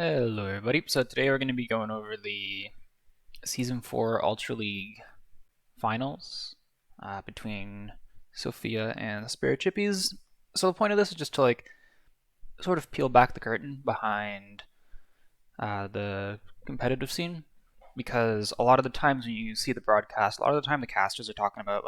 Hello everybody. So today we're going to be going over the Season 4 Ultra League finals between Sophia and the Spirit Chippies. So the point of this is just to sort of peel back the curtain behind the competitive scene, because a lot of the times when you see the broadcast, a lot of the time the casters are talking about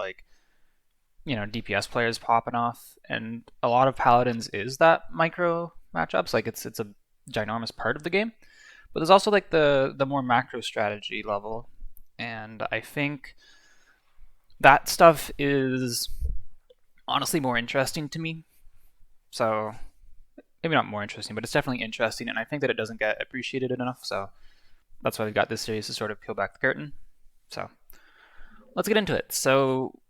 DPS players popping off, and a lot of Paladins is that micro matchups. Like it's a ginormous part of the game. But there's also like the more macro strategy level, and I think that stuff is honestly more interesting to me. So maybe not more interesting, but it's definitely interesting, and I think that it doesn't get appreciated enough. So that's why we've got this series to sort of peel back the curtain. So let's get into it. So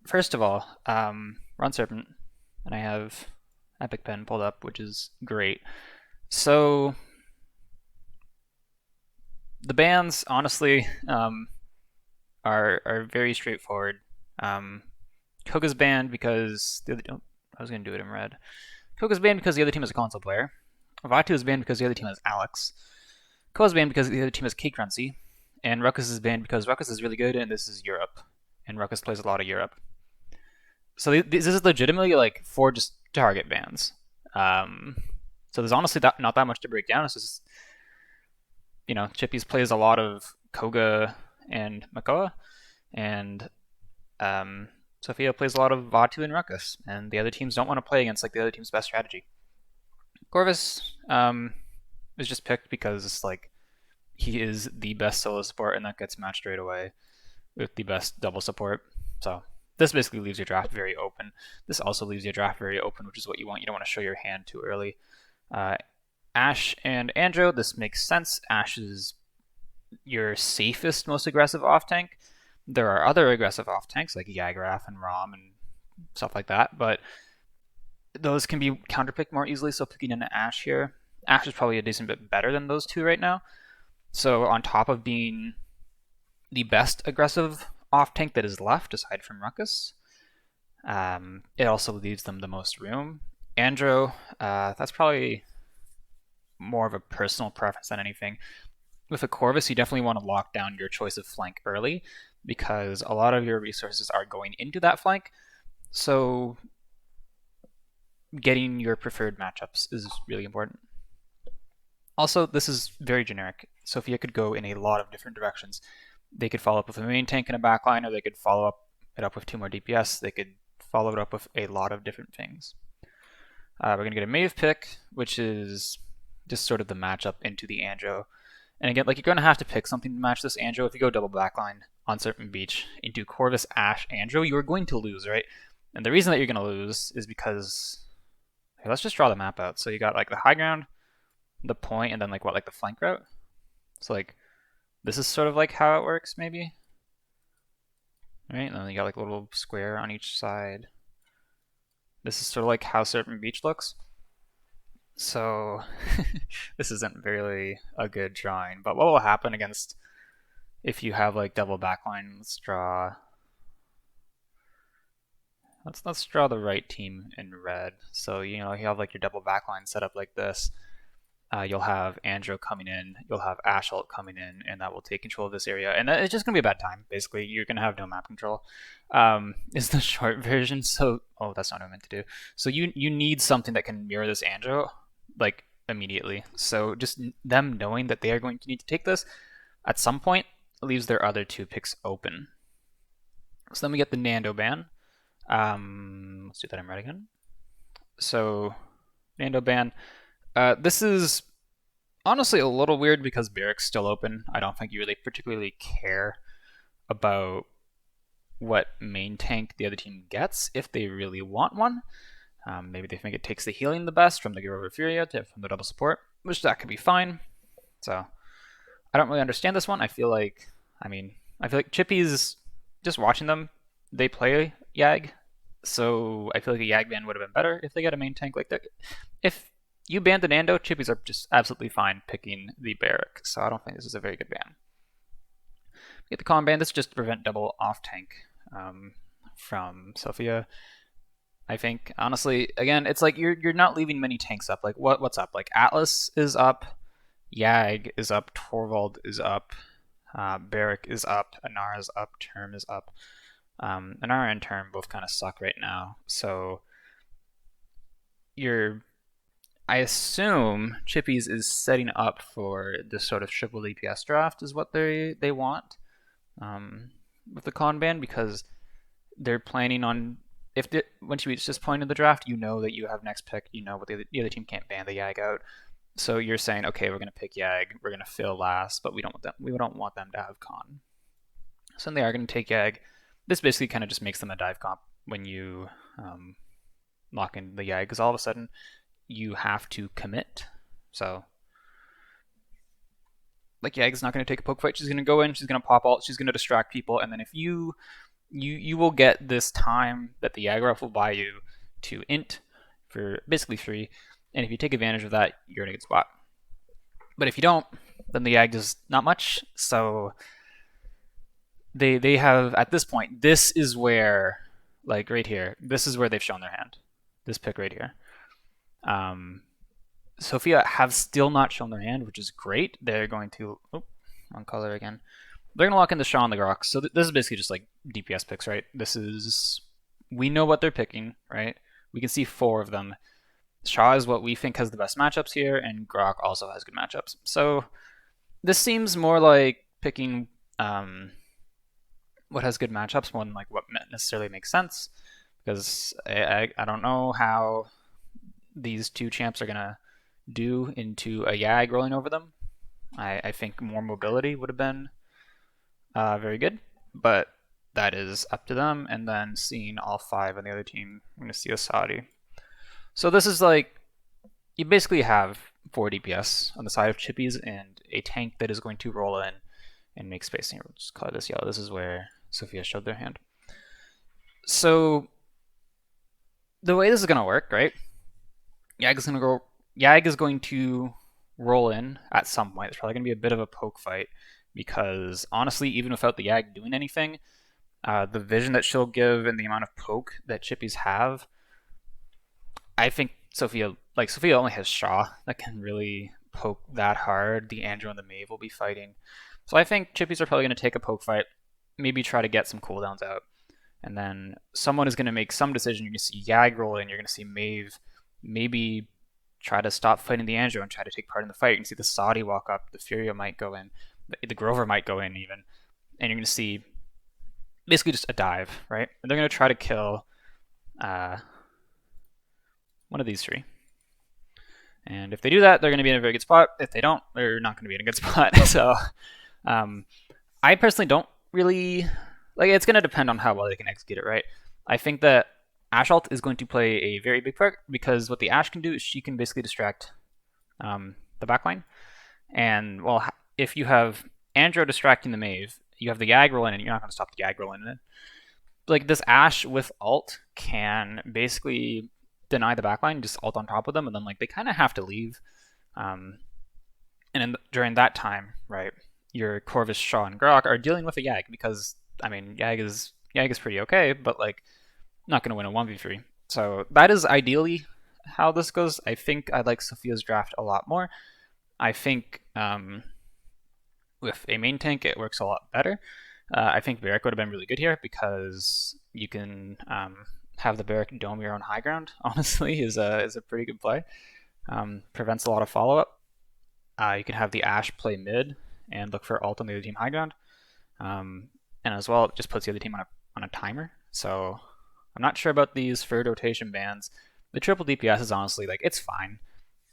first of all, Run Serpent, and I have Epic Pen pulled up, which is great. So the bans, honestly, are very straightforward. Koga's banned because the other. Oh, I was gonna do it in red. Koga's banned because the other team is a console player. Vatu is banned because the other team has Alex. Koa's banned because the other team has Cake Runcy. And Ruckus is banned because Ruckus is really good and this is Europe. And Ruckus plays a lot of Europe. So this is legitimately like 4 just target bans. So there's honestly not that much to break down. It's just, Chippies plays a lot of Koga and Makoa, and Sophia plays a lot of Vatu and Ruckus, and the other teams don't want to play against like the other team's best strategy. Corvus is just picked because like he is the best solo support, and that gets matched right away with the best double support. So this basically leaves your draft very open. This also leaves your draft very open, which is what you want. You don't want to show your hand too early. Ashe and Andro, this makes sense. Ashe is your safest, most aggressive off tank. There are other aggressive off tanks like Yagraf and Rom and stuff like that, but those can be counterpicked more easily. So picking in an Ashe here, Ashe is probably a decent bit better than those two right now. So on top of being the best aggressive off tank that is left, aside from Ruckus, it also leaves them the most room. Andro, that's probably more of a personal preference than anything. With a Corvus, you definitely want to lock down your choice of flank early, because a lot of your resources are going into that flank. So getting your preferred matchups is really important. Also, this is very generic. Sophia could go in a lot of different directions. They could follow up with a main tank and a backline, or they could follow it up with 2 more DPS. They could follow it up with a lot of different things. We're going to get a Maeve pick, which is just sort of the matchup into the Andro. And again, like, you're going to have to pick something to match this Andro. If you go double backline on Serpent Beach into Corvus, Ashe, Andro, you are going to lose, right? And the reason that you're going to lose is because... Okay, let's just draw the map out. So you got like the high ground, the point, and then like the flank route. So like this is sort of like how it works, maybe. Right? And then you got like a little square on each side. This is sort of like how Serpent Beach looks. So this isn't really a good drawing. But what will happen against if you have like double backline? Let's draw the right team in red. So you have like your double backline set up like this. You'll have Andro coming in, you'll have Ashe ult coming in, and that will take control of this area. And it's just gonna be a bad time. Basically, you're gonna have no map control. Is the short version. So that's not what I meant to do. So you need something that can mirror this Andro like immediately. So just them knowing that they are going to need to take this at some point leaves their other 2 picks open. So then we get the Nando ban. Let's do that in red again. So Nando ban. This is honestly a little weird because Barrack's still open. I don't think you really particularly care about what main tank the other team gets if they really want one. Maybe they think it takes the healing the best from the Garova Furia from the double support, which that could be fine. So I don't really understand this one. I feel like Chippies, just watching them, they play Yag. So I feel like a Yag ban would have been better if they got a main tank like that. If you banned the Nando, Chippies are just absolutely fine picking the Barrack. So I don't think this is a very good ban. Get the Calm ban. This is just to prevent double off tank from Sophia. I think honestly, again, it's like you're not leaving many tanks up. Like what's up? Like Atlas is up. Yag is up, Torvald is up, Barrick is up, Anara is up, Term is up. Anara and Term both kind of suck right now, so I assume Chippies is setting up for this sort of triple DPS draft is what they want with the con ban, because they're planning on once you reach this point in the draft, you know that you have next pick. You know what the other team can't ban the Yag out. So you're saying, okay, we're gonna pick Yag, we're gonna fill last, but we don't want them to have con. So they are gonna take Yag. This basically kind of just makes them a dive comp when you lock in the Yag, because all of a sudden you have to commit. So like Yag's not going to take a poke fight. She's going to go in, she's going to pop ult, she's going to distract people, and then if you will get this time that the Yag will buy you to int for basically free, and if you take advantage of that, you're in a good spot. But if you don't, then the Yag does not much. So they have, at this point, this is where, like right here, this is where they've shown their hand. This pick right here. Sophia have still not shown their hand, which is great. They're going to, wrong color again. They're going to lock in the Shaw and the Grok. So this is basically just like DPS picks, right? We know what they're picking, right? We can see 4 of them. Shaw is what we think has the best matchups here, and Grok also has good matchups. So this seems more like picking what has good matchups more than like what necessarily makes sense, because I don't know how these two champs are going to do into a Yag rolling over them. I think more mobility would have been very good, but that is up to them. And then seeing all 5 on the other team, I'm going to see a Saudi. So this is like, you basically have 4 DPS on the side of Chippies and a tank that is going to roll in and make spacing. We'll just color this yellow. This is where Sophia showed their hand. So the way this is going to work, right? Yag is going to roll in at some point. There's probably going to be a bit of a poke fight, because honestly, even without the Yag doing anything, the vision that she'll give and the amount of poke that Chippies have, I think Sophia only has Shaw that can really poke that hard. The Andrew and the Maeve will be fighting. So I think Chippies are probably going to take a poke fight, maybe try to get some cooldowns out. And then someone is going to make some decision. You're going to see Yag roll in, you're going to see Maeve maybe try to stop fighting the Andrew and try to take part in the fight. You can see the Saudi walk up, the Furia might go in, the Grover might go in even. And you're going to see basically just a dive, right? And they're going to try to kill one of these 3. And if they do that, they're going to be in a very good spot. If they don't, they're not going to be in a good spot. So I personally don't really, like, it's going to depend on how well they can execute it, right? I think that Ashe ult is going to play a very big part, because what the Ashe can do is she can basically distract the backline. And, well, if you have Andro distracting the Maeve, you have the Yag roll in, and you're not going to stop the Yag rolling in it. Like, this Ashe with ult can basically deny the backline, just ult on top of them, and then like they kind of have to leave. And during that time, right, your Corvus, Shaw, and Grok are dealing with a Yag, because I mean Yag is pretty okay, but like not going to win a 1v3. So that is ideally how this goes. I think I like Sophia's draft a lot more. I think with a main tank it works a lot better. I think Barrick would have been really good here, because you can have the Barrick dome your own high ground, honestly, is a pretty good play. Prevents a lot of follow-up. You can have the Ashe play mid and look for ult on the other team high ground. And as well, it just puts the other team on a timer. So I'm not sure about these third rotation bans. The triple DPS is honestly, like, it's fine.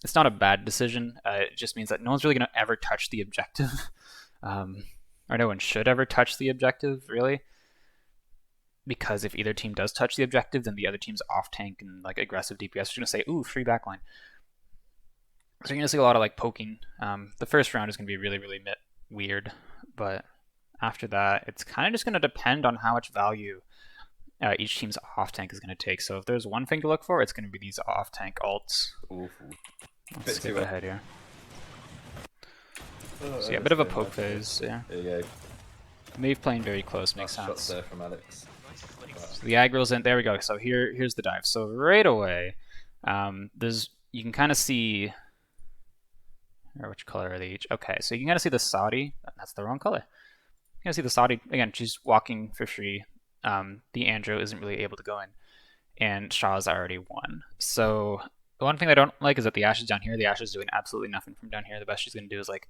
It's not a bad decision. It just means that no one's really going to ever touch the objective. Or no one should ever touch the objective, really. Because if either team does touch the objective, then the other team's off tank and like aggressive DPS is going to say, ooh, free backline. So you're going to see a lot of like poking. The first round is going to be really, really weird. But after that, it's kind of just going to depend on how much value each team's off tank is going to take. So if there's one thing to look for, it's going to be these off tank ults. Ooh. Let's skip ahead here. So yeah, a bit of a poke phase. Yeah. There you go. Maeve playing very close makes sense. Shots there from Alex. So the aggro's in. There we go. So here's the dive. So right away, you can kind of see. Or which color are they each? Okay, so you can kind of see the Saudi. That's the wrong color. You can see the Saudi again. She's walking for free. The Andrew isn't really able to go in, and Shaw's already won. So the one thing I don't like is that the Ashe is down here. The Ashe is doing absolutely nothing from down here. The best she's going to do is like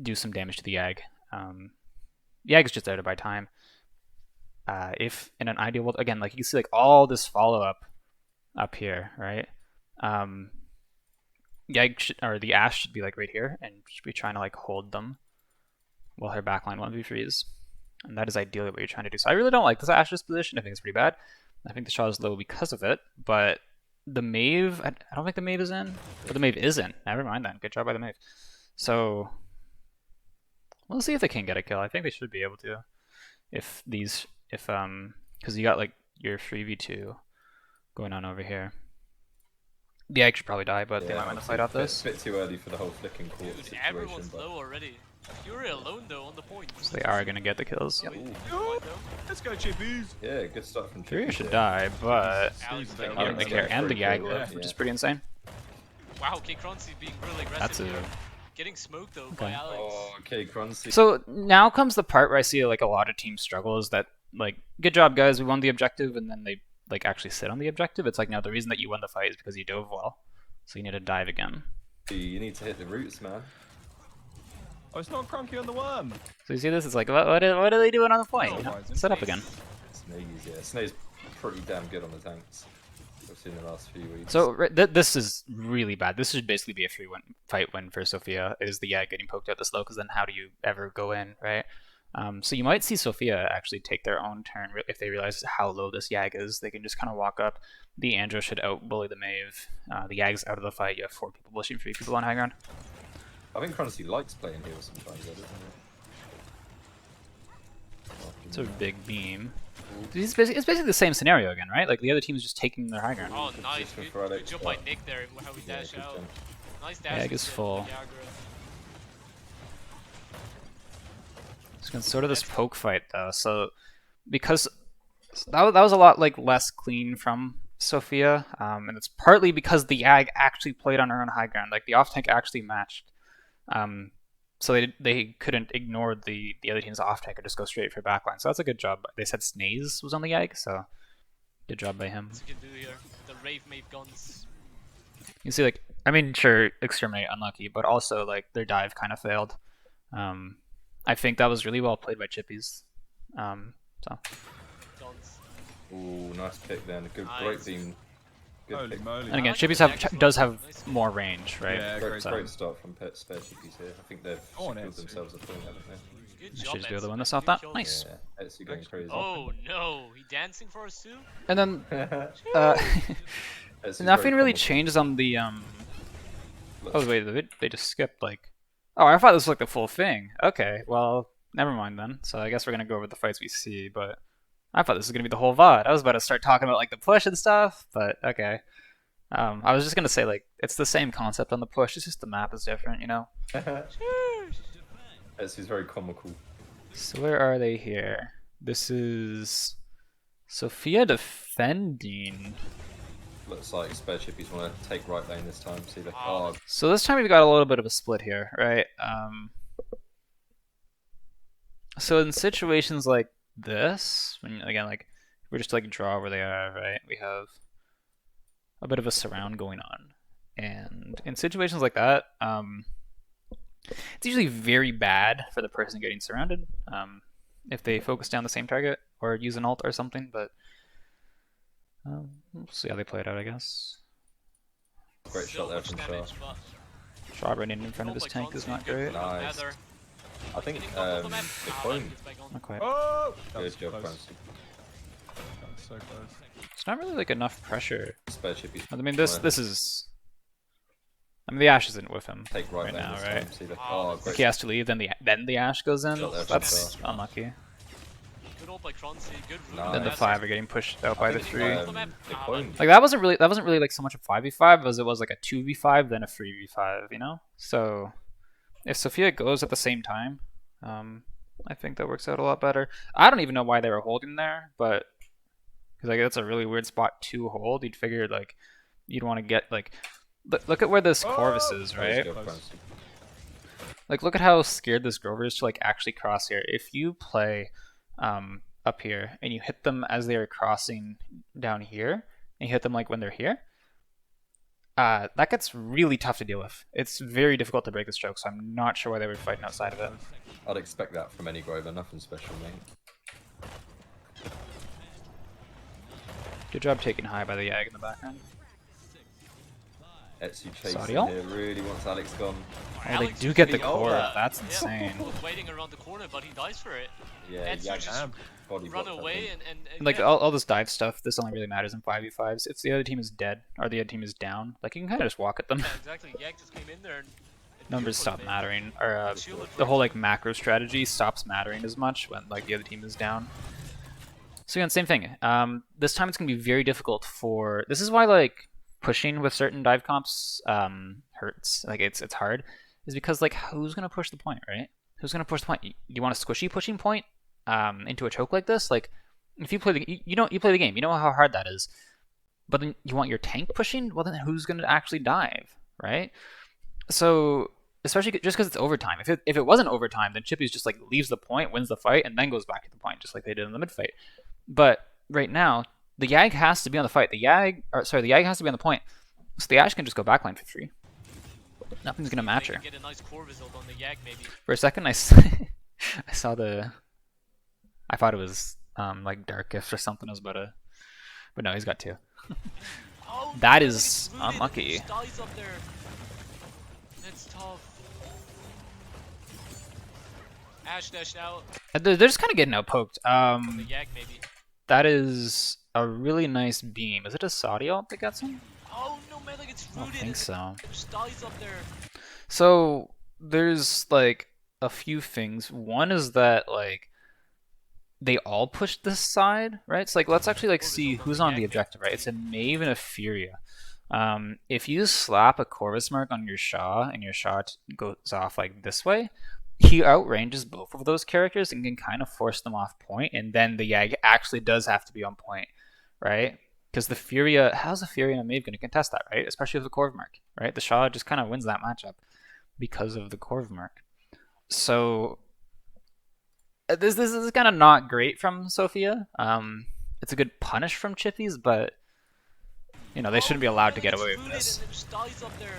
do some damage to the Yag. The Yag is just there to buy time. If in an ideal world, again, like you can see like all this follow up here, right? Yag or the Ashe should be like right here and should be trying to like hold them while her backline 1v3s. And that is ideally what you're trying to do. So I really don't like this Ashe's position. I think it's pretty bad. I think the shot is low because of it, but the Maeve, I don't think the Maeve is in. But the Maeve is in. Never mind then. Good job by the Maeve. So we'll see if they can get a kill. I think they should be able to. Because you got like your 3v2 going on over here. The Egg should probably die, but they might want to fight off this. A bit too early for the whole flicking court situation. Everyone's low already. Fury alone though on the point. So they are gonna get the kills. Yep. Let's go, Chippies. Yeah, good start from Fury Chippies. should die, but they they don't really care. And the Yag live, which is pretty insane. Wow, K-Croncy being really aggressive That's here. a... Getting smoked though by Alex. Oh, okay, Crunchy. So now comes the part where I see like a lot of teams struggle is that like, good job guys, we won the objective, and then they like actually sit on the objective. It's like, no, the reason that you won the fight is because you dove well. So you need to dive again. You need to hit the roots, man. Oh, it's not Cronky on the worm. So you see this? It's like, what are they doing on the point? You know? Set up again. Snaze, yeah. Snaze pretty damn good on the tanks. I've seen the last few weeks. So this is really bad. This should basically be a free fight win for Sophia. Is the Yag getting poked out this low? Because then how do you ever go in, right? So you might see Sophia actually take their own turn if they realize how low this Yag is. They can just kind of walk up. The Andro should out-bully the Maeve. The Yag's out of the fight. You have 4 people pushing 3 people on high ground. I think Crunchy likes playing here sometimes, doesn't he? It's a big beam. It's basically the same scenario again, right? Like the other team is just taking their high ground. Oh, nice. Good job by Nick there, how he dashed out. Jump. Nice dash. Yag is full. It's sort of this poke fight though, so because that was a lot like less clean from Sophia, and it's partly because the Yag actually played on her own high ground. Like the off tank actually matched, so they couldn't ignore the other team's off tank or just go straight for backline. So that's a good job. They said Snaze was on the Yag, so good job by him. What's he can do here? The Rave Maeve guns. You see, like, I mean, sure, Exterminate unlucky, but also like their dive kind of failed. I think that was really well played by Chippies. So. Ooh, nice pick then. Good, Nice. great beam. Good Holy pick. moly. And again, I like Chippies the Jack's does run. have Nice. more range, right? Yeah, Great, great great start from Spare Chippies here. I think they've Go on, secured Etsu. themselves a point, haven't they? Good Should job, just be able to Etsu. win this Good off that. kill. Nice. Yeah, Etsu going crazy. Oh no, he dancing for us too? And then Etsu's nothing very really comical. changes on the Oh wait, they just skipped like. Oh, I thought this was like the full thing. Okay, well, never mind then. So I guess we're gonna go over the fights we see, but I thought this was gonna be the whole VOD. I was about to start talking about like the push and stuff, but okay. I was just gonna say like it's the same concept on the push. It's just the map is different, you know. Etsu's very comical. So where are they here? This is Sophia defending. Looks like Spare Chippies want to take right lane this time. See the Oh. So this time we've got a little bit of a split here, right? So in situations like this, when again like we're just like draw where they are, right? We have a bit of a surround going on, and in situations like that, it's usually very bad for the person getting surrounded if they focus down the same target or use an ult or something. But we'll see how they play it out, I guess. Great So shot there much from Shaw. damage, but Shaw running in front of his control by tank is Cronzy, not good great. for the Nice. Nether. I think Getting both of them. the Ah, coin. gets back on. Not quite. Oh! That was Good job, close. Crunchy. That was so close. It's not really like enough pressure. Spare Chippies. I mean, this is. I mean, the Ashe isn't with him Take right right lane now, this right? time. See the Oh, great. If he has to leave, then the Ashe goes in. Shot there from That's Shaw. unlucky. Good ult by Cronzy, good root. Nice. Then the Nether. 5 are getting pushed out by I the think, 3. the coin. Like that wasn't really like so much a 5v5 as it was like a 2v5 then a 3v5, you know? So if Sophia goes at the same time, I think that works out a lot better. I don't even know why they were holding there, but because like that's a really weird spot to hold. You'd figure like you'd want to get like look at where this Corvus is, Nice right? job, Crunchy. Like, look at how scared this Grover is to like actually cross here. If you play up here and you hit them as they are crossing down here, and you hit them like when they're here, that gets really tough to deal with. It's very difficult to break the stroke, so I'm not sure why they were fighting outside of it. I'd expect that from any Grover, nothing special, mate. Good job taking high by the Yag in the background. Etsu chasing Sadio? here, really wants Alex gone. Oh, they Alex do was get the getting core. over. That's Yeah, insane. he was waiting around the corner, but he dies for it. Yeah, Etsu Yag just body run blocked that away one. and Like again, all this dive stuff, this only really matters in 5v5s. If the other team is dead or the other team is down, like you can kind of just walk at them. yeah, exactly. Yak just came in there and Numbers beautiful stop made. mattering, or Shielded the whole right. like macro strategy stops mattering as much when like the other team is down. So again, same thing. This time it's gonna be very difficult for. This is why like pushing with certain dive comps hurts. Like it's hard, is because like who's gonna push the point, right? Who's gonna push the point? You want a squishy pushing point into a choke like this? Like if you play the you play the game, you know how hard that is. But then you want your tank pushing? Well then who's gonna actually dive, right? So especially just because it's overtime. If it wasn't overtime, then Chippies just like leaves the point, wins the fight, and then goes back to the point, just like they did in the mid fight. But right now, the Yag has to be on the fight. The Yag has to be on the point, so the Ashe can just go backline for free. Nothing's gonna match They her. can get a nice core result on the Yak maybe. For a second, I saw the. I thought it was like Dark Gift or something. It was about a, but no, he's got two. Oh, That no, is it's rooted and unlucky. just dies up there. That's tough. Ashe dashed out. They're just kind of getting outpoked. The Yak maybe. That is a really nice beam. Is it a Saudi ult that gets him? Oh no, man, like it's I don't rooted think and so. just dies up there. So there's like a few things. One is that like they all pushed this side, right? So like let's actually like see who's on the objective, right? It's a Maeve and a Furia. If you slap a Corvus mark on your Shaw and your Shaw goes off like this way, he outranges both of those characters and can kind of force them off point, and then the Yag actually does have to be on point, right? Because the Furia, how's the Furia and a Maeve going to contest that, right? Especially with the Corv mark, right? The Shaw just kind of wins that matchup because of the Corv mark. So this is kind of not great from Sophia. It's a good punish from Chippies, but you know they shouldn't be allowed to get away with this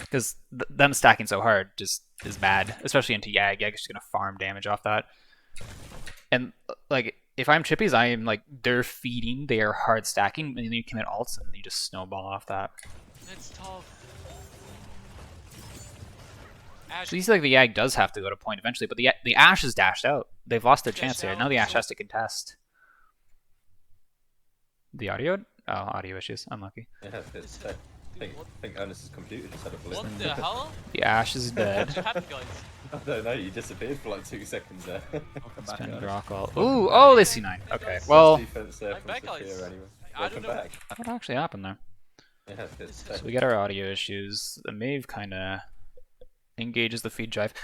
because them stacking so hard just is bad, especially into Yag. Yag's just gonna farm damage off that. And like if I'm Chippies, I am like they're feeding, they are hard stacking, and then you commit ults and you just snowball off that. That's tough. So you see, like the Yag does have to go to point eventually, but the Ashe is dashed out. They've lost their chance here. Now the Ashe has to contest. The audio? Oh, audio issues. Unlucky. Yeah, it's, I think Ernest's computer just had a blip. What the hell? The Ashe is What dead. just happened, guys? I don't know, you disappeared for like 2 seconds there. I'll come back. Spend Ernest. rock all. Ooh, oh, they see 9. Okay, well, Defense there I'm from back, guys. Sophia anyway. I Welcome don't know. back. what actually happened there? Yeah, it's So we got our audio issues. The Maeve kind of engages the feed drive.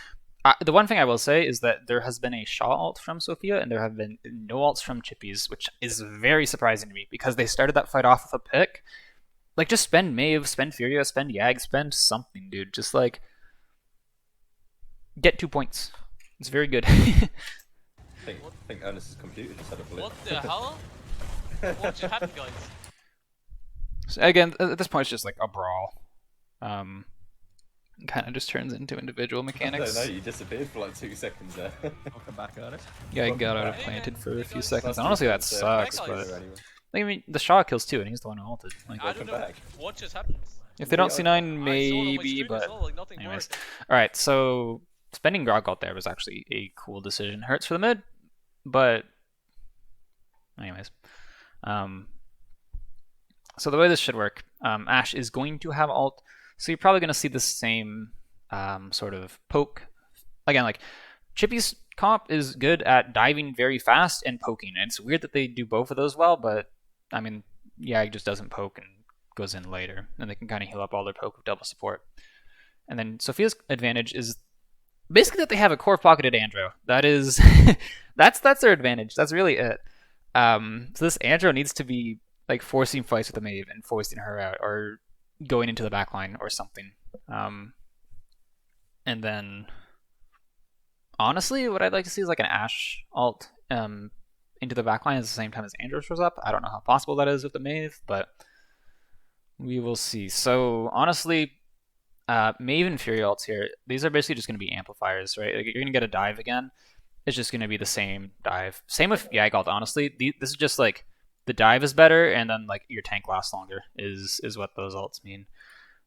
The one thing I will say is that there has been a Shaw ult from Sophia, and there have been no ults from Chippies, which is very surprising to me because they started that fight off with a pick. Like, just spend Maeve, spend Furia, spend Yag, spend something, dude. Just like get 2 points. It's very good. I think Ernest's computer just had a blip. What the hell? What just happened, guys? So again, at this point, it's just like a brawl. Kind of just turns into individual I mechanics. don't know, you disappeared for like 2 seconds there. I'll come back, Ernest. Yeah, I got out of planted for a few seconds. Honestly, that sucks, Back but guys. Anyway. I mean, the Shaw kills too, and he's the one who ulted. Like, I don't know back. what just happened. if they don't see 9, I saw it on my maybe, stream as but well, like nothing anyways. worked. Alright, so spending Grog ult there was actually a cool decision. Hurts for the mid, but anyways. So the way this should work, Ashe is going to have ult, so you're probably going to see the same sort of poke. Again, like, Chippy's comp is good at diving very fast and poking, and it's weird that they do both of those well, but, I mean, Yag just doesn't poke and goes in later, and they can kind of heal up all their poke with double support. And then Sophia's advantage is basically that they have a core pocketed Andro. That is, that's their advantage. That's really it. So this Andro needs to be like forcing fights with the Maeve and forcing her out, or going into the backline or something. And then honestly, what I'd like to see is like an Ashe ult into the backline at the same time as Andrew shows up. I don't know how possible that is with the Mave, but we will see. So honestly, Mave and Fury ults here, these are basically just going to be amplifiers, right? Like you're going to get a dive again. It's just going to be the same dive. Same with Yag ult, honestly. This is just like the dive is better, and then like your tank lasts longer is what those ults mean.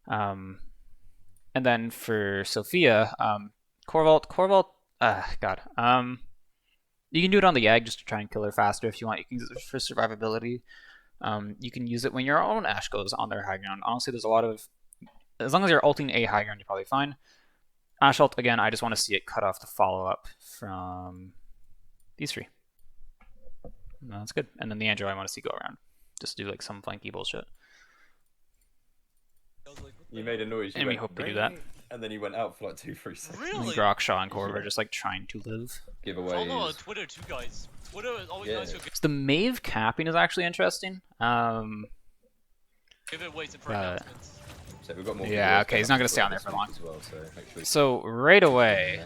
And then for Sophia, Corvault, God. You can do it on the Yag just to try and kill her faster if you want. You can use it for survivability. You can use it when your own Ashe goes on their high ground. Honestly, there's a lot of... As long as you're ulting a high ground, you're probably fine. Ashe ult, again, I just want to see it cut off the follow-up from these three. No, that's good. And then the Andrew I want to see go around. Just do like some flanky bullshit. You made a noise. And we hope they do that. And then you went out for like 2-3 seconds. Really? Grokshaw and Corv are just like trying to live. It's all on Giveaways. Twitter too, guys. Twitter is always nice to So the Mave capping is actually interesting. giveaways and for announcements. So we've got more Yeah, videos okay, he's coming not gonna up stay on there this for week long. as well, so make sure you- So right away,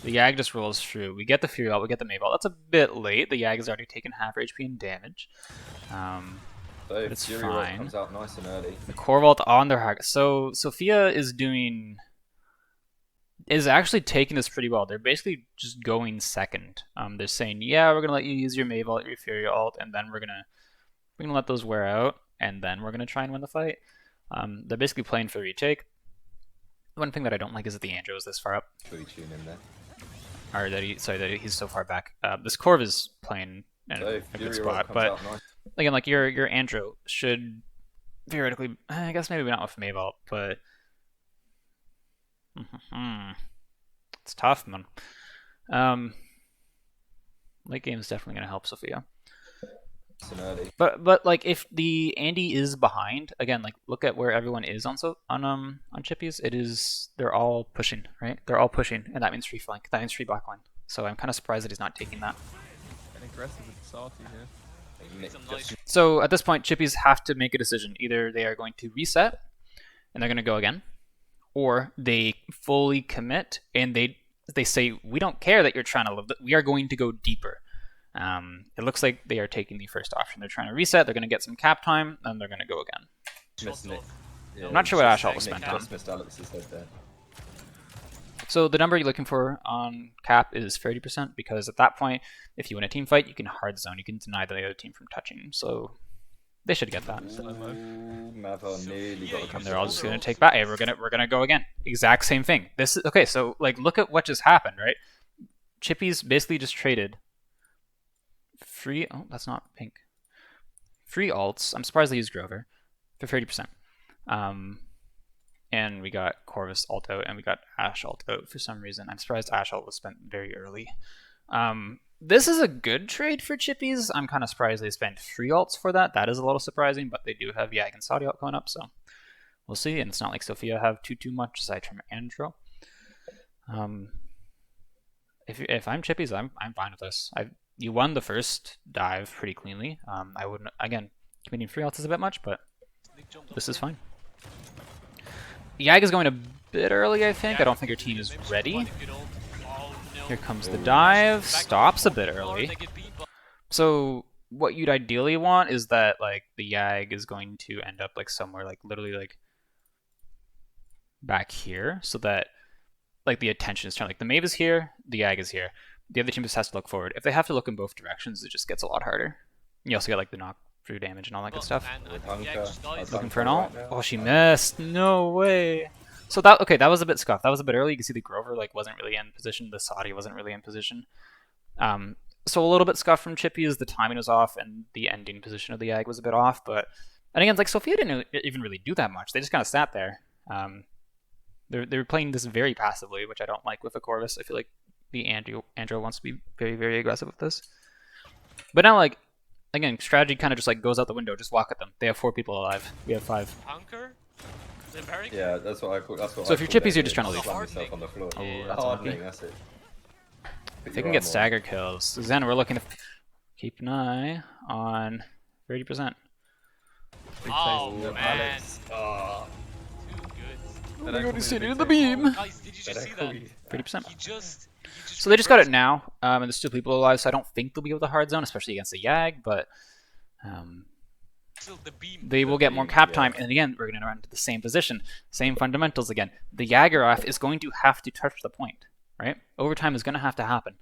the Yag just rolls through. We get the Fury ult, we get the Mave ult. That's a bit late. The Yag has already taken half her HP in damage. So it's Fury fine. comes out nice and early. The Corvault on their high. So Sophia is actually taking this pretty well. They're basically just going second. They're saying, yeah, we're gonna let you use your Mave ult, your Fury ult, and then we're gonna let those wear out, and then we're gonna try and win the fight. They're basically playing for retake. One thing that I don't like is that the Andrew is this far up, Should we tune in there? or that he's so far back. This Corv is playing in So a Fury good spot, comes but out nice. again, like your Andrew should theoretically, I guess maybe not with Mave ult, but it's tough, man. Late game is definitely gonna help Sophia. Nice and early. But like if the Andy is behind, again, like look at where everyone is on Chippies. They're all pushing, right? They're all pushing, and that means free flank. That means free backline. So I'm kind of surprised that he's not taking that. Getting aggressive with the Sati here. Nick Some nice just- So at this point, Chippies have to make a decision. Either they are going to reset and they're going to go again, or they fully commit and they say, we don't care that you're trying to live. We are going to go deeper. It looks like they are taking the first option. They're trying to reset. They're going to get some cap time, and they're going to go again. missed Nick. Yeah, I'm not sure what just Ashe ult was Nick spent on. just missed Alex's head there. So the number you're looking for on cap is 30%, because at that point, if you win a team fight, you can hard zone. You can deny the other team from touching. So they should get that. Ooh, Mava nearly got a And couple they're all just of gonna goals. take back. Hey, we're gonna go again. Exact same thing. This is okay. So like, look at what just happened, right? Chippies basically just traded free. Oh, that's not pink. Free alts. I'm surprised they used Grover for 30%. And we got Corvus ult out, and we got Ashe ult out for some reason. I'm surprised Ashe ult was spent very early. This is a good trade for Chippies. I'm kind of surprised they spent free alts for that. That is a little surprising, but they do have Yag and Saudi ult coming up, so we'll see. And it's not like Sophia have too much aside from Andro. If I'm Chippies, I'm fine with this. You won the first dive pretty cleanly. I wouldn't, again, committing free alts is a bit much, but this is fine. Yag is going a bit early, I think. I don't think your team is ready. Here comes the dive. Stops a bit early. So what you'd ideally want is that like the Yag is going to end up like somewhere like literally like back here, so that like the attention is turned. Like the Mave is here, the Yag is here. The other team just has to look forward. If they have to look in both directions, it just gets a lot harder. You also get like the knock through damage and all that good stuff. Looking for an ult. Oh, she missed. No way. So that was a bit scuffed. That was a bit early. You can see the Grover like wasn't really in position. The Saudi wasn't really in position. So a little bit scuffed from Chippies. The timing was off, and the ending position of the Yag was a bit off. But and again, like Sophia didn't even really do that much. They just kind of sat there. They're playing this very passively, which I don't like with a Corvus. I feel like the Andrew wants to be very, very aggressive with this. But now, like, again, strategy kind of just like goes out the window. Just walk at them. They have 4 people alive. We have 5. Hunker? Yeah, that's what I call. That's what So if you're Chippies, you're just trying to leave. Slam yourself on the floor. Oh, Yeah, that's hardening, lucky. that's it. Put They your can get arm on. stagger kills. Zen, we're looking to keep an eye on 30%. Oh, Oh, man. Alex. Oh, Too good. Oh my god, he's sitting in the beam. Guys, did you just see that? 30%. He just So they just got it now, and there's still people alive, so I don't think they'll be able to hard zone, especially against the Yag, but Still the beam. they will get more cap time, and again, we're going to run into the same position, same fundamentals again. The Yaggeroth is going to have to touch the point, right? Overtime is going to have to happen.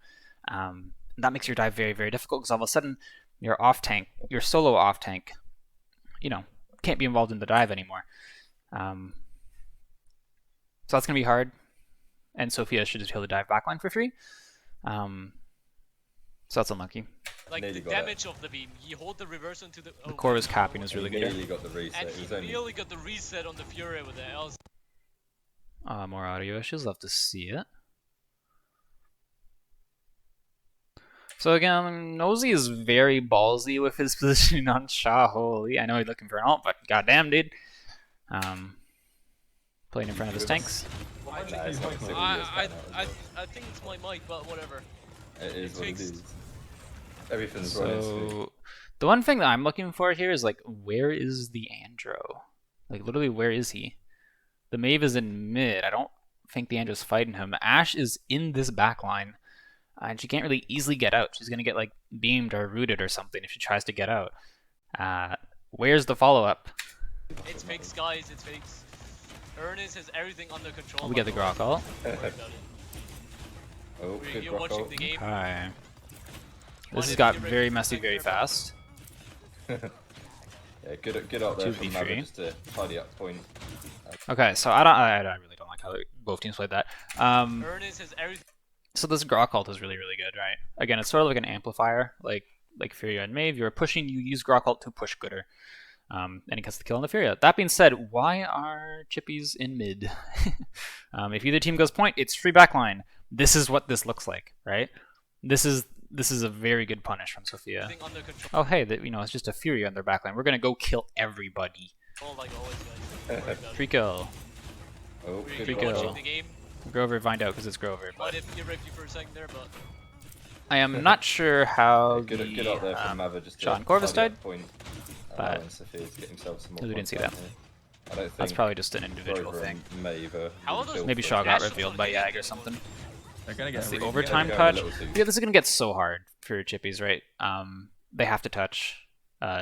That makes your dive very, very difficult, because all of a sudden, your off tank, your solo off tank, can't be involved in the dive anymore. So that's going to be hard. And Sophia should just heal the dive backline for free. So that's unlucky. Like Nearly the got damage of the beam, he hold the reverse into the. The core was capping is really He good. nearly got the reset. And It was he only nearly got the reset on the Fury with the else. More audio issues. Love to see it. So again, Nosy is very ballsy with his positioning on Sha. Holy, I know he's looking for an ult, but goddamn, dude. Playing in front of his tanks. Nah, it's not considered I US I think it's my mic, but whatever. It is what it fixed. is. Everything's running smooth. So the one thing that I'm looking for here is like, where is the Andro? Like literally, where is he? The Maeve is in mid. I don't think the Andro's fighting him. Ashe is in this backline, and she can't really easily get out. She's gonna get like beamed or rooted or something if she tries to get out. Where's the follow up? It's fixed, guys. It's fixed. Ernest has everything under control. We get the Grok ult. Oh, good You're watching rock the game. Hi. One This has is got get very ready messy for very second. fast. Yeah, good up there from 2v3. Maverick just to tidy up point. Okay, so I really don't like how both teams played that. Ernest has everything. So this Grok ult is really, really good, right? Again, it's sort of like an amplifier, like Furia and Maeve. You're pushing, you use Grok ult to push Gooder. And he gets the kill on the Furia. That being said, why are Chippies in mid? If either team goes point, it's free backline. This is what this looks like, right? This is a very good punish from Sophia. Everything under control. Oh hey, it's just a Furia on their backline. We're gonna go kill everybody. Like always, guys. Don't worry about it. Free kill. Oh, You're good kill. rock. watching the game. Grover find out because it's Grover. Might have interrupt you for a second there, but I am not sure how Good the up there from Maverick just to Sean Corvus tidy up died, point. but Allowing Sophia to get himself some more we didn't points see down that. here. I don't think That's probably just an individual Grover thing. and Maeve are How are really those- built Maybe for Shaw it. got Dash revealed on by the Yag game. or something. They're gonna get That's the really overtime Yeah, touch. they're going a little too- Yeah, this is gonna get so hard for Chippies, right? They have to touch.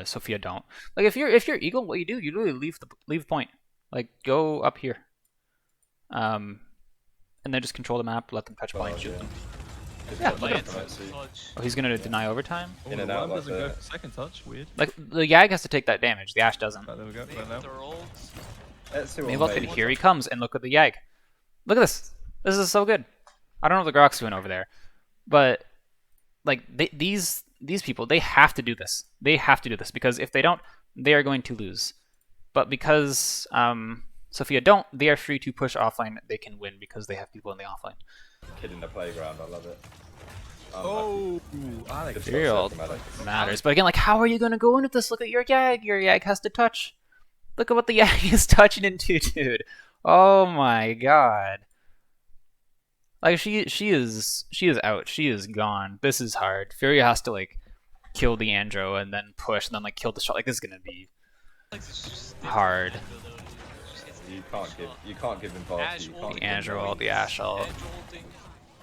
Sophia don't. Like if you're Eagle, what you do, you literally leave point. Like go up here. And then just control the map, let them touch point, shoot yeah. them. Good Yeah, touch look from at Matsu. touch. Oh, he's gonna deny overtime. Oh, In the and out worm like doesn't go that. for second touch. Weird. Like the Yag has to take that damage. The Ashe doesn't. Right, there we go. They Right now. have their ults. Let's see what Maybe Maeve- here he comes, and look at the Yag. Look at this. This is so good. I don't know what the Grok's doing over there, but like these people, they have to do this. They have to do this because if they don't, they are going to lose. But because Sophia don't, they are free to push offline. They can win because they have people in the offline. Kid in the playground, I love it. Oh, Alex. Good Fury stuff ult from Alex. matters. But again, like how are you going to go into this? Look at your Yag. Your Yag has to touch. Look at what the Yag is touching into, dude. Oh my god. Like she is out. She is gone. This is hard. Furia has to like kill the Andro and then push and then like kill the shot. Like this is gonna be Like, it's just hard. You can't give him party. You can't The give him Andro ult, party. the Ashe ult.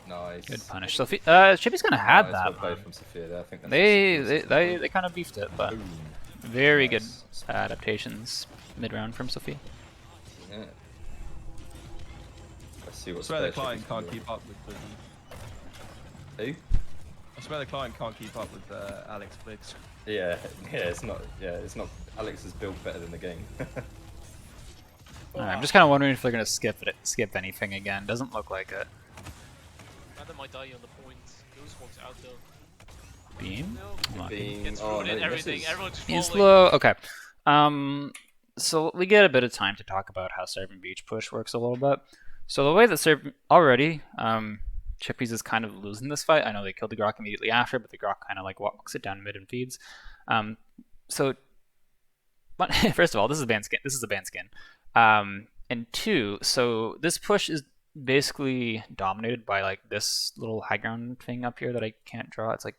Nice. Good punish. So Chippy's gonna have Nice, that. well played Man. from Sophia there. I think that's They kind of beefed it, but Boom. very good Nice. adaptations mid round from Sophia. Yeah. Let's see I what swear the spare client Chippies can't can do. keep up with the. Who? I swear the client can't keep up with Alex flicks. Yeah, it's not. Alex is built better than the game. I'm just kind of wondering if they're gonna skip anything again. Doesn't look like it. Rather might die on the point. Those ones out though. Beam. No. Unlucky. Being, It's oh, ruining no, everything. misses. Everyone's He's falling. low. Okay. So we get a bit of time to talk about how Serpent Beach push works a little bit. So the way that Serpent already, Chippies is kind of losing this fight. I know they killed the Grok immediately after, but the Grok kind of like walks it down mid and feeds. But first of all, this is a band skin. This is a band skin. And two, so this push is basically dominated by like this little high ground thing up here that I can't draw. It's like,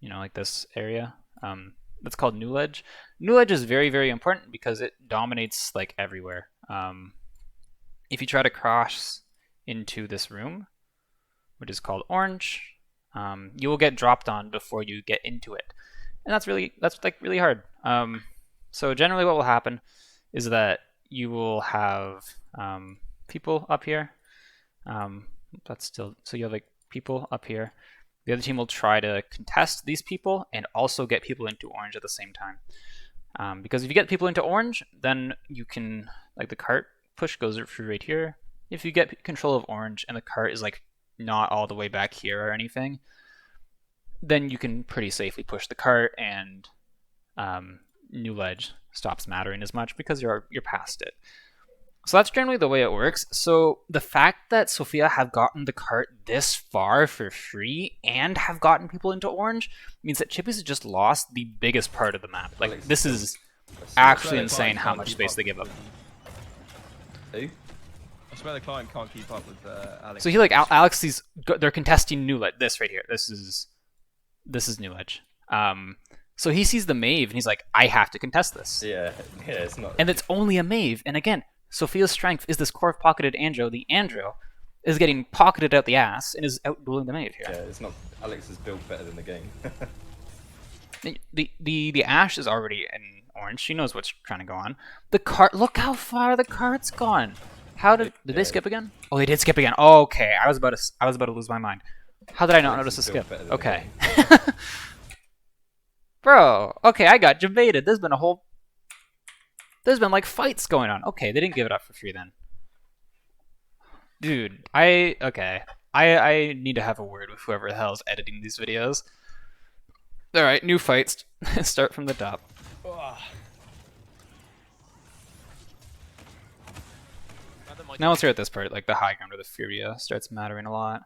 like this area. That's called New Ledge. New Ledge is very, very important because it dominates like everywhere. If you try to cross into this room, which is called orange, you will get dropped on before you get into it, and that's like really hard. So generally, what will happen is that you will have people up here. That's still so you have like people up here. The other team will try to contest these people and also get people into orange at the same time. Because if you get people into orange, then you can, like, the cart push goes through right here. If you get control of orange and the cart is like not all the way back here or anything, then you can pretty safely push the cart, and new ledge stops mattering as much because you're past it. So that's generally the way it works. So the fact that Sophia have gotten the cart this far for free and have gotten people into orange means that Chippies has just lost the biggest part of the map. Like, this is actually insane how much space they give up. Who? I swear the client can't keep up with Alex. So he like Alex, they're contesting new ledge. This right here. This is new ledge. So he sees the Mave and he's like, I have to contest this. Yeah, it's not. And it's only a Mave. And again, Sophia's strength is this core pocketed Andro. The Andro is getting pocketed out the ass and is outdueling the Mave here. Yeah, it's not. Alex is built better than the game. The Ashe is already in orange. She knows what's trying to go on. The cart. Look how far the cart's gone. How did they skip again? Oh, they did skip again. Oh, okay, I was about to lose my mind. How did I not notice a skip? Okay. Bro, okay, I got jebaited. There's been like fights going on. Okay, they didn't give it up for free then. Dude, I need to have a word with whoever the hell is editing these videos. Alright, new fights. Start from the top. Now let's hear at this part, like the high ground or the Furia starts mattering a lot.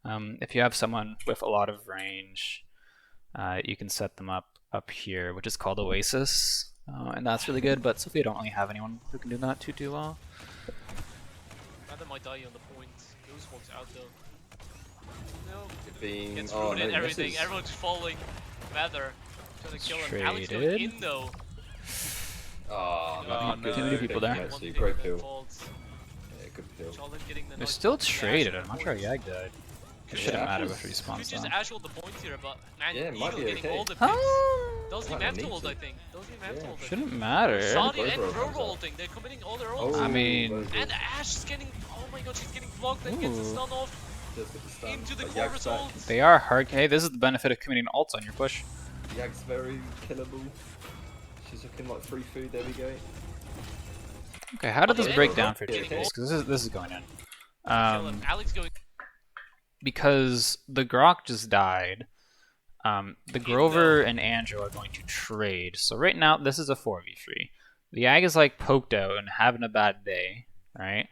If you have someone with a lot of range, you can set them up here, which is called Oasis. And that's really good, but Sophia don't really have anyone who can do that too well. Rather might die on the point. Goose walks out though. No. Gets Oh, ruined no, and everything. misses. Everyone's falling. Rather trying to kill him. Alex Traded. going in though. Oh, Oh, no. no. Too many people there. Actually, great kill. Yeah, good kill. Charlotte getting the They're nice still dash traded. on I'm the not sure point. Yag died. It Yeah, shouldn't matter Ashe with is- respawns Could just though. Ash hold the points here, but man, Yeah, it Eagle might be getting okay. all the picks. Oh, Doesn't Might he not map need ult, to. I think. Doesn't he map Yeah. ult? shouldn't matter. Saudi and Bro Pro comes out. ulting. They're committing all their ults. Oh, I mean- very good. And Ash is getting. Oh my god, she's getting blocked and gets the Ooh. stun off Just get the stun. into the But Corvus Yag's back. ult. They are hard. Hey, this is the benefit of committing ults on your push. Yag's very killable. She's looking like free food. There we go. Okay, how did this Okay, break we're down for okay. Chippies? Because this is going in. Kill him. Alex going. Because the Grok just died. The Grover and Andrew are going to trade. So right now, this is a 4v3. The Yag is like poked out and having a bad day, right?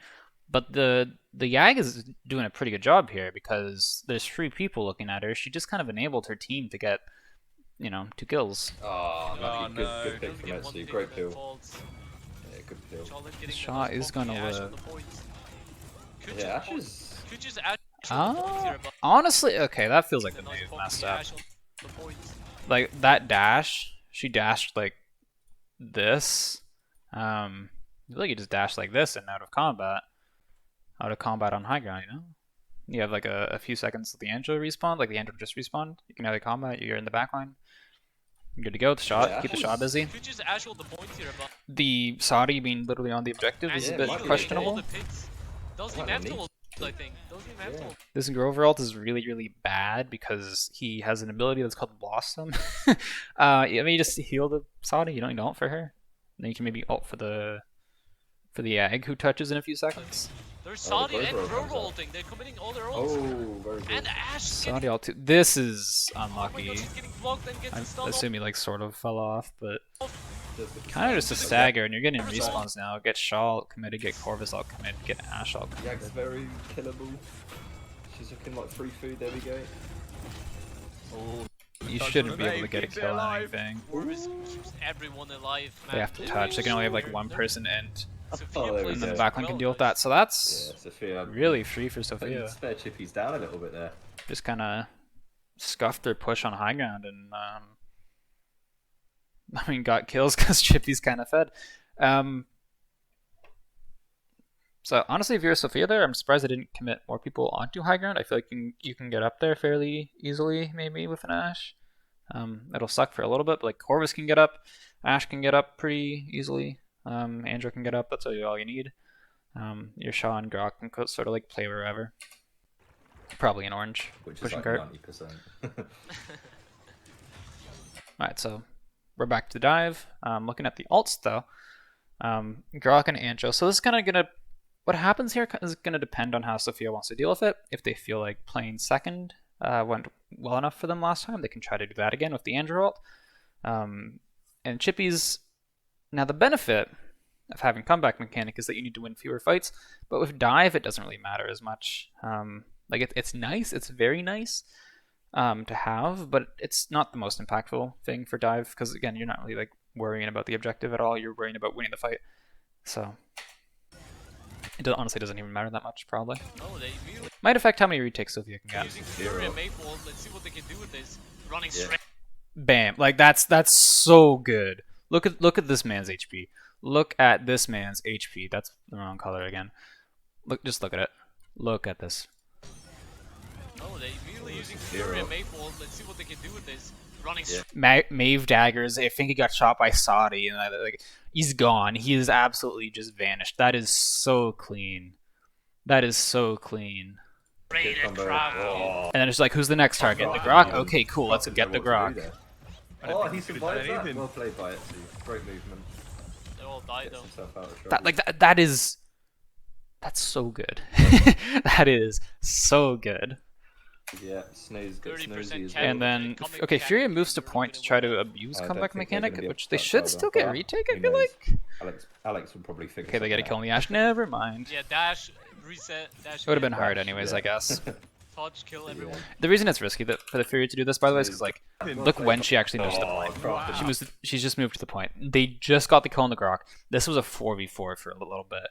But the Yag is doing a pretty good job here because there's 3 people looking at her. She just kind of enabled her team to get, 2 kills. Oh, lucky. no. Good pick Doesn't from get one Etsy. pick Great and then kill. falls. Yeah, good kill. Charlotte getting the Shot nice is pop gonna from Ash on live. the points. Could Yeah, just Ash is. Could just Ash on the points here, but Honestly, okay, that feels like the the nice move pop messed from up. Ash on the points. Like that dash, she dashed like this. I feel like you just dash like this and out of combat on high ground. You have like a few seconds till the Angel respawn. Like the Angel just respawned. You can have a combat. You're in the backline. You're good to go. The shot. Yeah, Keep the Ash shot is- busy. Could just Ash hold the points here, but The Saudi being literally on the objective and is a Yeah, bit might be questionable. all the picks. Does he Might map not to need ult, I think. Does he map to Yeah. ult? This Grover ult is really, really bad because he has an ability that's called Blossom. I mean, you just heal the Saudi. You don't need to ult for her. Then you can maybe ult for the Ag who touches in a few seconds. There's Oh, the Saudi and Grover Grover comes out. ulting. They're committing all their Oh, ults. very good. And Ash is Saudi getting. ult too. This is Oh my god, unlucky. she's getting blocked and gets I the stun assume he like sort of fell off, but Just get the kind of just a stun. stagger, and you're getting Corvus ult. respawns now. Get Shaw ult committed, get Corvus ult committed, get Ash ult committed. Yag's very killable. She's looking like free food. There we go. Oh, You touch shouldn't on be the able to name, get a keeps it kill on alive. anything. Corvus keeps everyone alive, man. They have to touch. They can only have like one person in, Sophia Oh, there we plays and then the go. backline can deal with that. So that's Yeah, Sophia. really free for Putting Sophia. spare Chippies down a little bit there. Just kind of scuffed their push on high ground and got kills because Chippy's kind of fed. So honestly, if you're a Sophia there, I'm surprised I didn't commit more people onto high ground. I feel like you can get up there fairly easily, maybe with an Ashe. It'll suck for a little bit, but like Corvus can get up, Ashe can get up pretty easily. Andrew can get up. That's all you need. Your Shaw and Grok can sort of like play wherever. Probably an orange Which is pushing like cart. 90%. Alright, so we're back to the dive. Looking at the alts though, Grok and Anjo. So this is kind of gonna, what happens here is gonna depend on how Sophia wants to deal with it. If they feel like playing second went well enough for them last time, they can try to do that again with the Andrew ult. And Chippies. Now the benefit of having comeback mechanic is that you need to win fewer fights, but with dive it doesn't really matter as much. Like it's nice, it's very nice to have, but it's not the most impactful thing for dive because again, you're not really like worrying about the objective at all. You're worrying about winning the fight, so it honestly doesn't even matter that much. Probably might affect how many retakes Sophia can get. Using Fury and Maple, let's see what they can do with this. Running straight. Bam! Like that's so good. Look at this man's HP. Look at this man's HP. That's the wrong color again. Just look at it. Look at this. Oh, they immediately using Fury and Maple. Let's see what they can do with this. Running Mave daggers. I think he got shot by Saudi, and like he's gone. He is absolutely just vanished. That is so clean. That is so clean. Oh. And then it's like, who's the next target? The Grok? Okay, cool. Let's get the Grok. Oh, he survived that. Well played by Etsy. Great movement. They all died though. Himself out of trouble. That's so good. That is so good. Yeah, Snooze gets 30% Snoozy as cap. well. And then, okay, Furia moves to point to try to abuse I don't comeback think they're mechanic, gonna be able which to they touch should either, still get but retake, I who feel knows? like. Alex would probably figure Okay, they gotta something kill me, Ashe. Never mind. Yeah, dash, reset, dash. It would have been again, hard anyways, yeah. I guess. Touch, kill everyone. The reason it's risky for the Fury to do this, by the way, is because, like, look when she actually moves to the point. Wow. She's just moved to the point. They just got the kill on the Grok. This was a 4v4 for a little bit.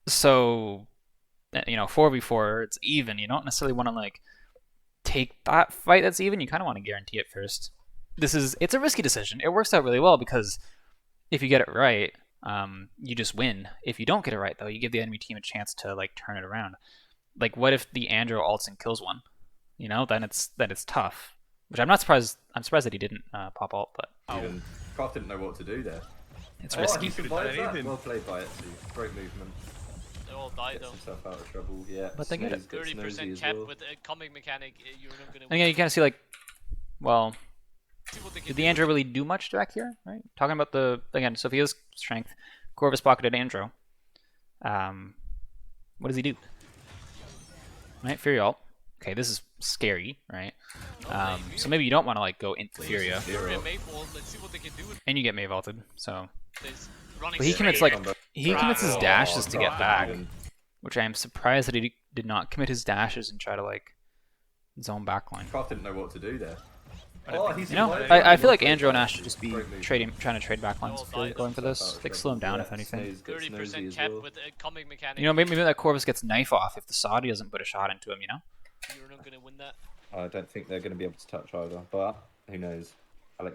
So, 4v4, it's even. You don't necessarily want to, like, take that fight that's even. You kind of want to guarantee it first. It's a risky decision. It works out really well because if you get it right, you just win. If you don't get it right, though, you give the enemy team a chance to, like, turn it around. Like, what if the Andrew ults and kills one? Then it's tough. Which I'm not surprised. I'm surprised that he didn't pop ult, but Even Kraft didn't know what to do there. it's Oh, risky. he survived that. Well played by Etsy. Great movement. They all died Gets though. himself out of trouble. Yeah, But they get it. Snooze gets 30% Snoozy as cap well. with a comic mechanic. You're not gonna. And again, you kind of see like, well, See what they can did do. the Andrew really do much back here? Right? Talking about again Sophia's strength, Corvus pocketed Andrew. What does he do? Right, Fury ult. Okay, this is scary, right? So maybe you don't want to like go into Furia, Fury and Maple. Let's see what they can do with and you get Mave ulted. So, this. Running but he commits straight. his dashes to get Kraft back, even- which I am surprised that he did not commit his dashes and try to like zone backline. Kraft didn't know what to do there. Oh, he I survived that. feel like Well Andrew and played by Ash should just be Great movement. trying to trade backlines if they're going for this. They slow him down if anything. Snooze gets 30% Snoozy as cap well. with a comic mechanic. Maybe that Corvus gets knife off if the Saudi doesn't put a shot into him. You're not gonna win that. I don't think they're going to be able to touch either, but who knows?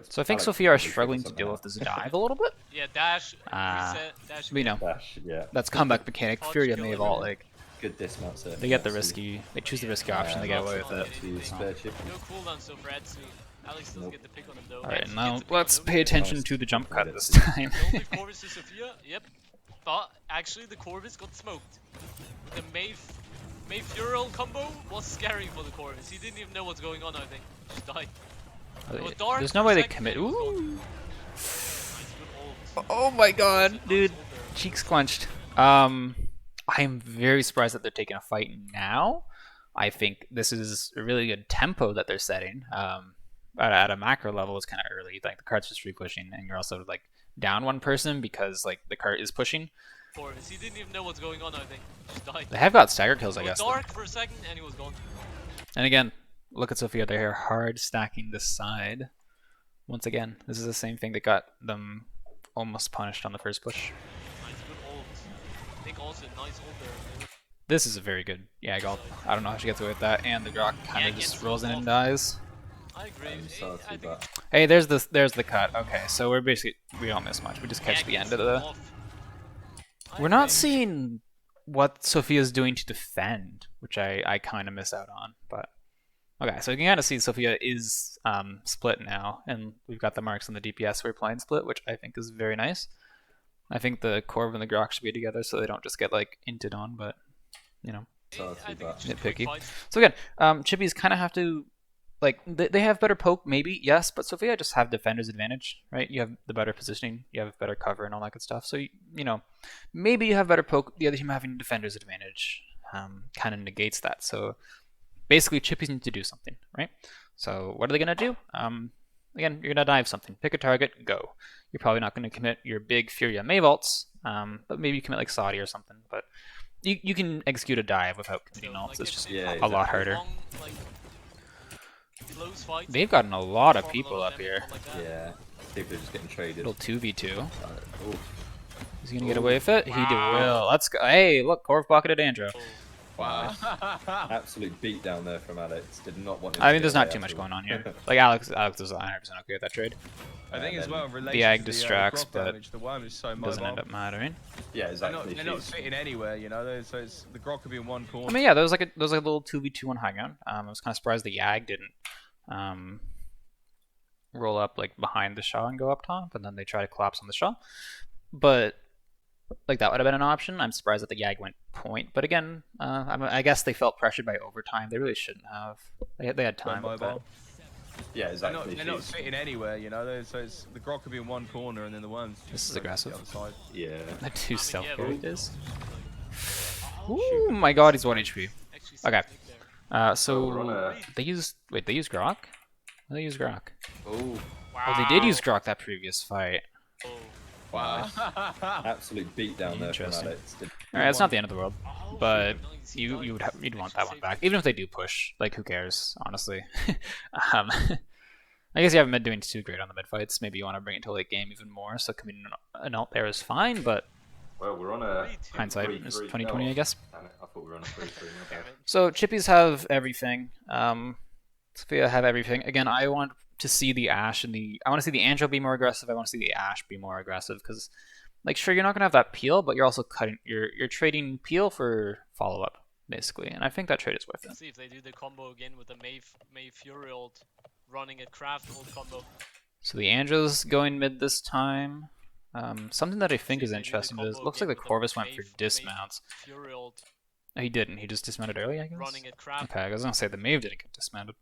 So I think Alex Sophia are probably struggling figure to deal with something this dive a little bit. Yeah, dash, Ah, reset, dash. But again. out. Dash, yeah. that's comeback mechanic. Fury and Mave ult, like Good dismount set. they get the risky, they choose the risky option, they get away with it. Spare chip. No cooldown so for Etsu. Alex doesn't get the pick on him though. Alright, Etsu now gets the pick let's on him. pay attention to the jump cut this time. The only Corvus to Sophia, yep. But actually the Corvus got smoked. The Mave Fural combo was scary for the Corvus. He didn't even know what's going on, I think. Just died. It was dark There's for no a way they second, commit. and he was gone. Ooh. Nice, good ult. Oh my god, Nice dude. ult there. Cheeks clenched. I am very surprised that they're taking a fight now. I think this is a really good tempo that they're setting. At a macro level, it's kind of early. Like the cart's just free pushing, and you're also like down one person because like the cart is pushing. Corvus, he didn't even know what's going on, I think. Just died. They have got stagger kills, I It was guess. though. dark for a second and he was gone. And again, look at Sophia. They're here hard stacking this side. Once again, this is the same thing that got them almost punished on the first push. Nice, good ult. I think also nice ult there. This is a very good Yag ult. I don't know how she gets away with that, and the Grok kind Yeah, of just gets rolls in off. and dies. I agree. Salty, I think but Hey, there's the cut. Okay, so we don't miss much. We just catch yeah, the gets end of the. off. I We're not agree. seeing what Sophia's doing to defend, which I kind of miss out on. But okay, so you can kind of see Sophia is split now, and we've got the marks on the DPS we're playing split, which I think is very nice. I think the Corv and the Grok should be together so they don't just get like inted on, but you know, So I think it's just quick nitpicky. fights. So again, Chippies kind of have to like they have better poke maybe, yes, but Sophia just have defender's advantage, right? You have the better positioning, you have better cover and all that good stuff. So you know, maybe you have better poke. The other team having defender's advantage kind of negates that. So basically, Chippies need to do something, right? So what are they gonna do? Again, you're gonna dive something. Pick a target, go. You're probably not gonna commit your big Furia May vaults, but maybe you commit like Saudi or something. But you can execute a dive without committing So, ults. like, It's if- just if Yeah, a lot exactly. harder. long, like, close fights, They've gotten a lot of form a people lot up of here. damage, like that. Yeah, people are just getting traded. Little 2v2. Oof. Is he gonna get away with it? He Wow. will. Let's go. Hey, look, Corv pocketed Andro. Oh, Wow. Absolute beat down there from Alex. Did not want him I to mean, get there's away not too at much all. going on here. Like Alex was 100% okay with that trade. I think as well in relation The Ag to distracts, Grok but damage, the worm is so mobile. Doesn't end up mattering. Yeah, They're exactly. not She's- sitting anywhere, you know. So it's the Grok could be in one corner. I mean, yeah, there was like a little 2v2 on high ground. I was kind of surprised the Yag didn't roll up like behind the Shaw and go up top, and then they try to collapse on the Shaw. But like that would have been an option. I'm surprised that the Yag went point. But again, I guess they felt pressured by overtime. They really shouldn't have. They had They're time. mobile. yeah, They're not, exactly. they're not She's- sitting anywhere, you know. So it's the Grok could be in one corner and then the worms. This is just aggressive. The other side. Yeah. The two stealth yeah, characters. Oh, Ooh, my god, he's 1 HP. actually, Okay. Sonic there. So we're on a- they used they used Grok. They used Grok. Oh, Oh, they did Wow. use Grok that previous fight. Oh. wow. Absolute beat down there from Interesting. Alex. Did- All right, it's not the end of the world, Oh, but nice, he you'd died. you'd want Actually that one saved back, it. even if they do push. Like, who cares? Honestly, um, I guess you haven't been doing too great on the mid fights. Maybe you want to bring it to late game even more. So committing an ult there is fine, but Well, we're on a. 3-2. hindsight is 2020, I guess. Damn it, I thought we were on a 3-3. my bad. So Chippies have everything. Sophia have everything. Again, I want to see the Ashe and I want to see the Angel be more aggressive. I want to see the Ashe be more aggressive because, like, sure, you're not gonna have that peel, but you're also you're trading peel for follow up basically, and I think that trade is worth Let's it. see if they do the combo again with the May Fury ult running at Craft ult combo. So the Angel's going mid this time. Something that I think See is if they do the interesting is combo looks like the again with Corvus went May- for May dismounts. Fury ult Oh, he didn't. He just dismounted early, I guess. running at Craft Okay, I was gonna say the Maeve didn't get dismounted.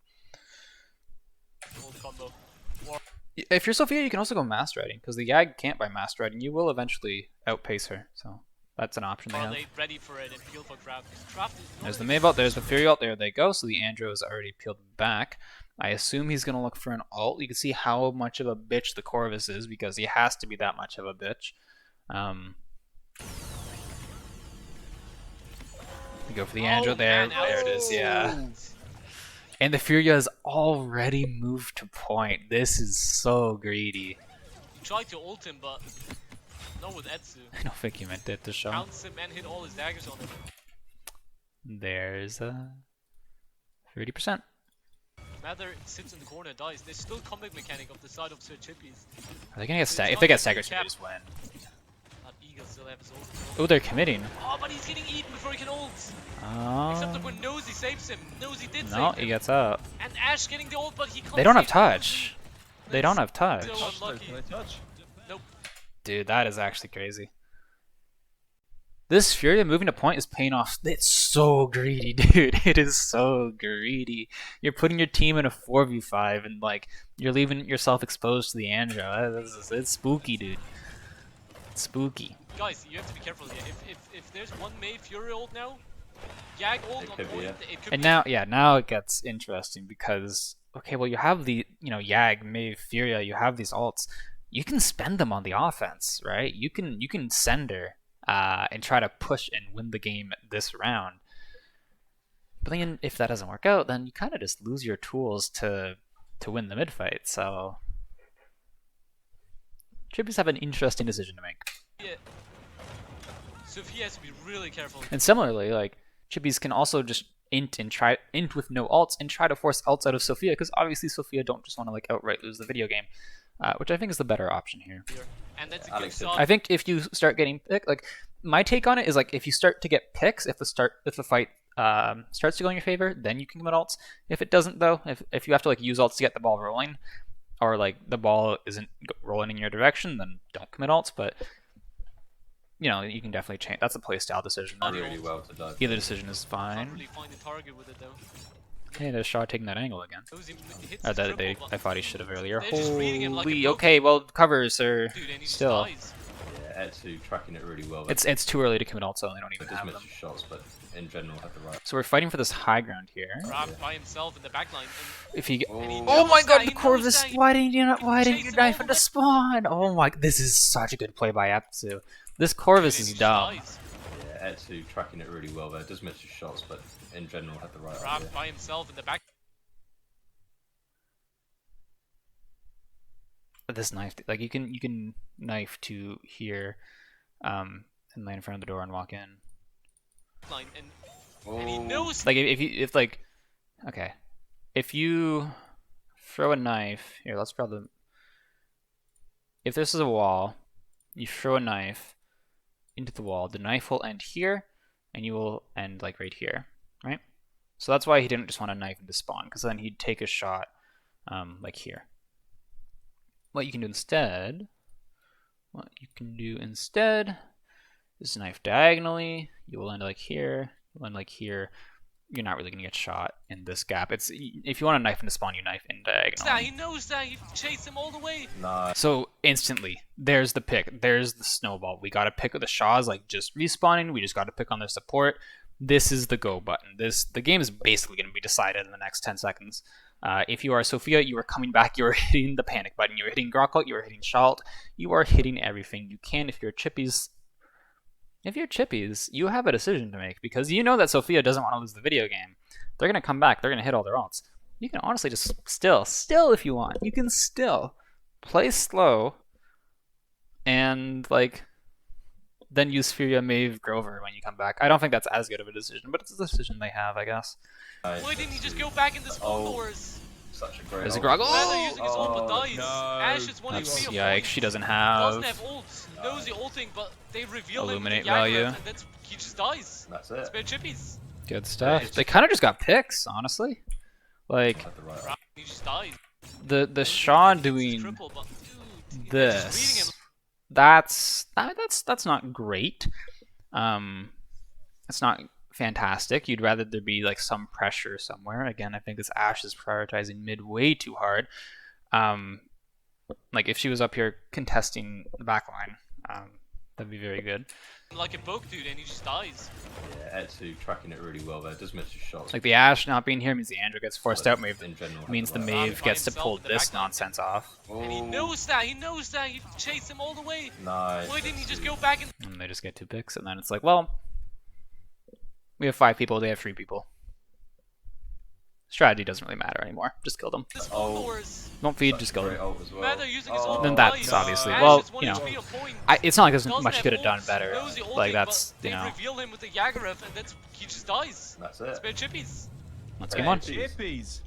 ult combo. If you're Sophia, you can also go Master Riding because the Yag can't buy Master Riding. You will eventually outpace her, so that's an option they Are have. they ready for it and peel for Craft? 'Cause Craft is There's the not Maeve ult, there's the Fury ult, there they go. So the Andro is already peeled back. I assume he's gonna look for an ult. You can see how much of a bitch the Corvus is because he has to be that much of a bitch. We go for the Andro there. man, There it is, yeah. out. And the Furia has already moved to point. This is so greedy. He tried to ult him, but not with Etsu. I don't think he meant it to show. Pounce him and hit all his daggers on him. There's 30%. Mather sits in the corner and dies. There's still combat mechanic of the side of Sir Chippies. Are they gonna get It's staggered? If not they get like staggered, the they cap. just win. That Eagle still have his ult. Oh, they're committing. Oh, but he's getting eaten before he can ult. Except Oh. that when Nosy saves him. Nosy did No, save he him. gets up. And Ash getting the ult, but he can't They don't have save touch. Nosy. They don't have touch. So Touch those, unlucky. can they touch? Nope. Dude, that is actually crazy. This Furia moving to point is paying off. It's so greedy, dude. It is so greedy. You're putting your team in a 4v5 and like you're leaving yourself exposed to the Andro. It's spooky, dude. It's spooky. Guys, you have to be careful here. If there's one May Fury ult now, Jag ult It on could be, point, yeah. it could And be. now it gets interesting because okay, well you have the Yag, Maeve, Furia, you have these ults. You can spend them on the offense, right? You can send her and try to push and win the game this round. But then if that doesn't work out, then you kind of just lose your tools to win the mid fight. So Chippies have an interesting decision to make. Yeah. Sophia has to be really careful. And similarly, like Chippies can also just int with no ults and try to force ults out of Sophia because obviously Sophia don't just want to like outright lose the video game, which I think is the better option here. Here. And that's a Alex good did- shot. I think if you start getting picked, like my take on it is like if you start to get picks, if the fight starts to go in your favor, then you can commit ults. If it doesn't though, if you have to like use ults to get the ball rolling, or like the ball isn't rolling in your direction, then don't commit ults. But you know, you can definitely change. That's a playstyle decision. Really well to dive. Either decision is Can't fine. really find the target with it though. Hey, there's Shaw taking that angle again. He hits Or his that triple, I but thought he should have earlier. they're just reading him like a Holy, book. okay, well covers are dude, and he still. just dies. Yeah, Etsu tracking it really well. It's too early to commit ults, so they don't even Just have missed them. his shots, but in general had the right. So we're fighting for this high ground here. Trapped by himself in the backline. If he Oh, he oh knows my god, that, the he knows Corvus! that, he Why didn't you not? Why didn't chased you him all knife the into way. spawn? Oh my! This is such a good play by Etsu. This Corvus Dude, is and he just dumb. dies. Yeah, Etsu tracking it really well there. Does miss his shots, but in general had the right idea. Trapped by himself in the back. This knife, like you can knife to here, and lay in front of the door and walk in. Line, and he Oh, knows Like if like, okay, if you throw a knife here, let's grab the. If this is a wall, you throw a knife into the wall. The knife will end here, and you will end like right here, right? So that's why he didn't just want to knife into spawn, because then he'd take a shot, like here. What you can do instead is knife diagonally. You will end like here. You'll end like here. You're not really gonna get shot in this gap. It's if you want to knife into spawn, you knife in that. diagonally. He knows that. He chased him all the way. nice. So instantly, there's the pick. There's the snowball. We got to pick with the Shaws like just respawning. We just got to pick on their support. This is the go button. The game is basically going to be decided in the next 10 seconds. If you are Sophia, you are coming back. You are hitting the panic button. You are hitting Grokkult. You are hitting Shalt. You are hitting everything you can. If you're Chippies, you have a decision to make because you know that Sophia doesn't want to lose the video game. They're going to come back. They're going to hit all their ults. You can honestly just still if you want, you can still play slow and like then use Furia, Maeve, Grover when you come back. I don't think that's as good of a decision, but it's a decision they have, I guess. Nice. Why didn't he just go back in the spawn Oh. doors? Such a great. There's a ult. Grog. Rather using his ult but Oh, dies. no. Ash is 1 That's HP. yikes. She doesn't Doesn't have have ult. Knows the ulting, but they reveal Illuminate him with the Jagger, value. and that's he just dies. That's it. Spare Chippies. good stuff. it's They just- kind of just got picks, honestly. Like Had the right. Trapped, he just dies. the Shaw It's doing triple, but dude, they're just reading this. him. That's not great. It's not fantastic. You'd rather there be like some pressure somewhere. Again, I think this Ashe is prioritizing mid way too hard. Like if she was up here contesting the backline, that'd be very good. Like a book, dude, and he just dies. Yeah, Etsu tracking it really well there. Does miss his shots. Like the Ashe not being here means the Andrew gets forced but out. Maeve in general had means the right Maeve By gets to himself pull in the this backline. nonsense off, idea. And he Oh, knows that. He knows that. He chased him all the way. nice. Why didn't he just Etsu. go back and and they just get 2 picks, and then it's like, well, we have 5 people, they have 3 people. Strategy doesn't really matter anymore. Just kill them. the spawn Oh. doors? Don't feed, Such just a kill great them. ult as well. Rather using his Oh, ult Then but that's dies. obviously Ash well, is 1 you know. HP a point. It's not like there's Doesn't much he have could have done ult, better. knows the Like ulting, that's but you they know. reveal him with the Jagger and that's he just dies. That's it. Spare Chippies. Let's game on. Chippies. Chippies.